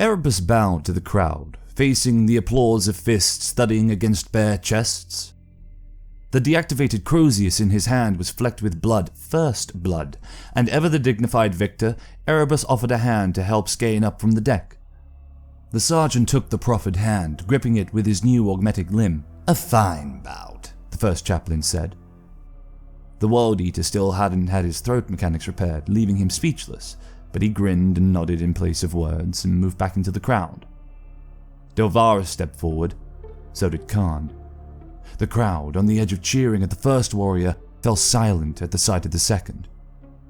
Erebus bowed to the crowd, facing the applause of fists thudding against bare chests. The deactivated Crozius in his hand was flecked with blood, first blood, and ever the dignified victor, Erebus offered a hand to help Skane up from the deck. The sergeant took the proffered hand, gripping it with his new augmetic limb. "A fine bout," the first chaplain said. The World Eater still hadn't had his throat mechanics repaired, leaving him speechless, but he grinned and nodded in place of words and moved back into the crowd. Delvarus stepped forward, so did Khârn. The crowd, on the edge of cheering at the first warrior, fell silent at the sight of the second.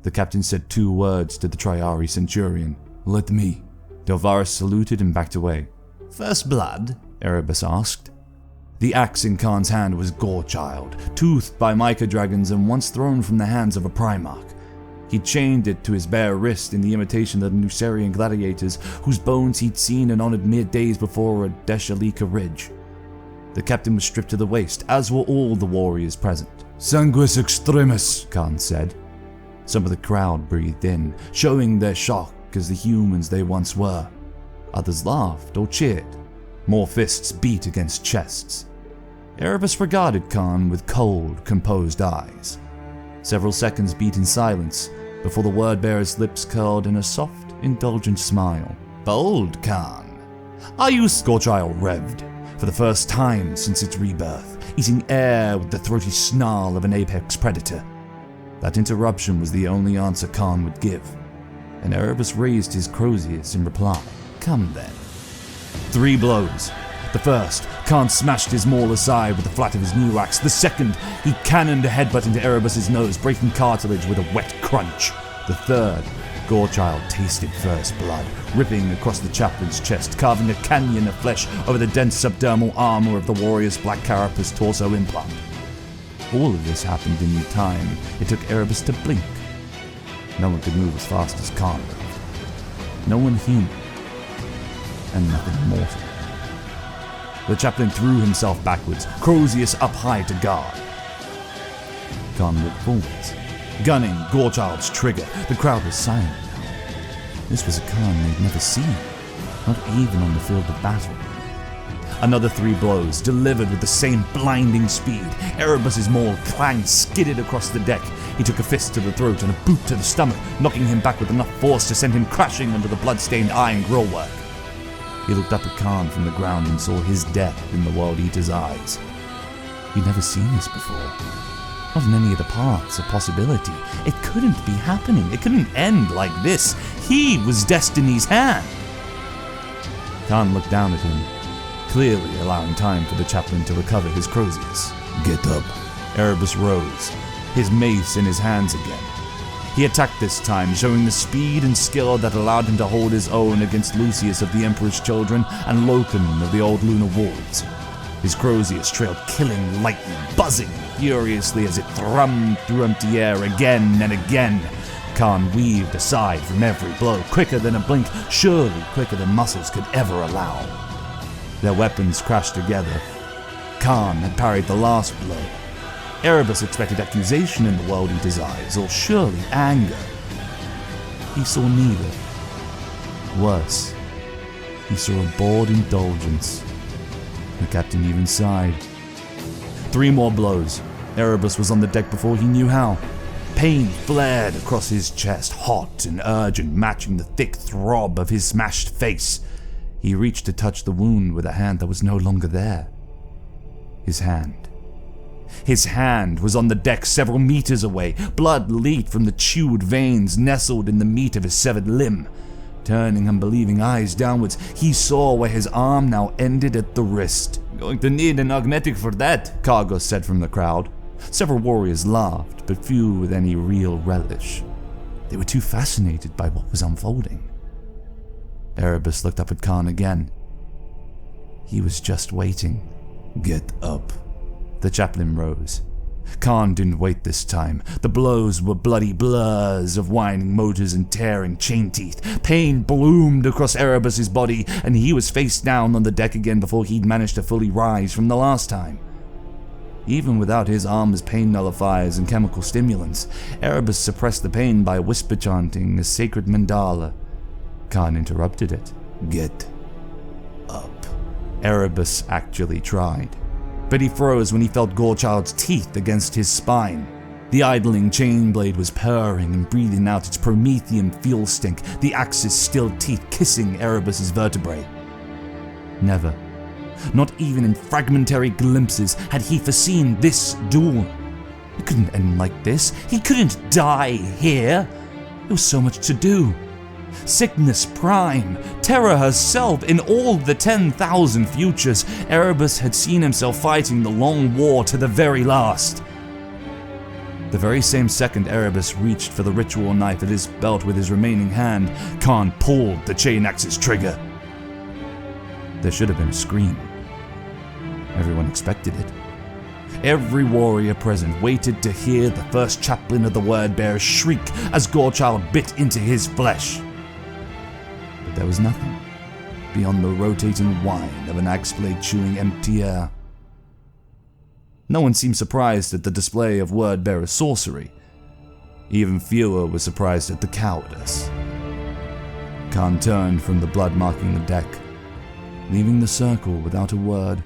The captain said 2 words to the Triari centurion. "Let me." Delvarus saluted and backed away. "First blood?" Erebus asked. The axe in Khârn's hand was Gorechild, toothed by Mica dragons and once thrown from the hands of a Primarch. He chained it to his bare wrist in the imitation of the Nucerian gladiators whose bones he'd seen and honored mere days before at Deshalika Ridge. The captain was stripped to the waist, as were all the warriors present. "Sanguis extremis," Khârn said. Some of the crowd breathed in, showing their shock as the humans they once were. Others laughed or cheered. More fists beat against chests. Erebus regarded Khârn with cold, composed eyes. Several seconds beat in silence before the word-bearer's lips curled in a soft, indulgent smile. "Bold, Khârn. Are you?" Gorechild revved, for the first time since its rebirth, eating air with the throaty snarl of an apex predator. That interruption was the only answer Khârn would give, and Erebus raised his Crozius in reply. "Come then." 3 blows. The first, Khârn smashed his maul aside with the flat of his new axe. The second, he cannoned a headbutt into Erebus's nose, breaking cartilage with a wet crunch. The third, Gorechild tasted first blood, ripping across the chaplain's chest, carving a canyon of flesh over the dense subdermal armor of the warrior's black carapace torso implant. All of this happened in the time it took Erebus to blink. No one could move as fast as Khârn moved. No one human, and nothing mortal. The chaplain threw himself backwards, Crozius up high to guard. Khârn looked forwards, gunning Gorechild's trigger. The crowd was silent now. This was a Khârn they'd never seen, not even on the field of battle. Another 3 blows, delivered with the same blinding speed. Erebus's maul clanged, skidded across the deck. He took a fist to the throat and a boot to the stomach, knocking him back with enough force to send him crashing onto the blood-stained iron grillwork. He looked up at Khârn from the ground and saw his death in the World Eater's eyes. He'd never seen this before. Not in any of the paths of possibility. It couldn't be happening. It couldn't end like this. He was Destiny's hand. Khârn looked down at him, clearly allowing time for the chaplain to recover his Crozius. "Get up." Erebus rose, his mace in his hands again. He attacked this time, showing the speed and skill that allowed him to hold his own against Lucius of the Emperor's Children and Loken of the Old Lunar Wolves. His Crozius trailed killing lightning, buzzing furiously as it thrummed through empty air again and again. Khârn weaved aside from every blow, quicker than a blink, surely quicker than muscles could ever allow. Their weapons crashed together. Khârn had parried the last blow. Erebus expected accusation in the World Eater's eyes, or surely anger. He saw neither. Worse, he saw a bored indulgence. The captain even sighed. 3 more blows. Erebus was on the deck before he knew how. Pain flared across his chest, hot and urgent, matching the thick throb of his smashed face. He reached to touch the wound with a hand that was no longer there. His hand. His hand was on the deck several meters away. Blood leaked from the chewed veins nestled in the meat of his severed limb. Turning unbelieving eyes downwards, he saw where his arm now ended at the wrist. "Going to need an augmetic for that," Cargos said from the crowd. Several warriors laughed, but few with any real relish. They were too fascinated by what was unfolding. Erebus looked up at Khârn again. He was just waiting. "Get up." The chaplain rose. Khârn didn't wait this time. The blows were bloody blurs of whining motors and tearing chain teeth. Pain bloomed across Erebus's body, and he was face down on the deck again before he'd managed to fully rise from the last time. Even without his armor's pain nullifiers and chemical stimulants, Erebus suppressed the pain by whisper chanting a sacred mandala. Khârn interrupted it. Get up. Erebus actually tried, but he froze when he felt Gorechild's teeth against his spine. The idling chain blade was purring and breathing out its promethium fuel stink, the axe's steel teeth kissing Erebus's vertebrae. Never, not even in fragmentary glimpses, had he foreseen this duel. It couldn't end like this. He couldn't die here. There was so much to do. Sickness prime, terror herself, in all the 10,000 futures, Erebus had seen himself fighting the long war to the very last. The very same second Erebus reached for the ritual knife at his belt with his remaining hand, Khârn pulled the chain axe's trigger. There should have been a scream. Everyone expected it. Every warrior present waited to hear the first chaplain of the Word-Bearer shriek as Gorechild bit into his flesh. But there was nothing beyond the rotating whine of an axe blade chewing empty air. No one seemed surprised at the display of Word-Bearer sorcery. Even fewer were surprised at the cowardice. Khârn turned from the blood marking the deck, leaving the circle without a word.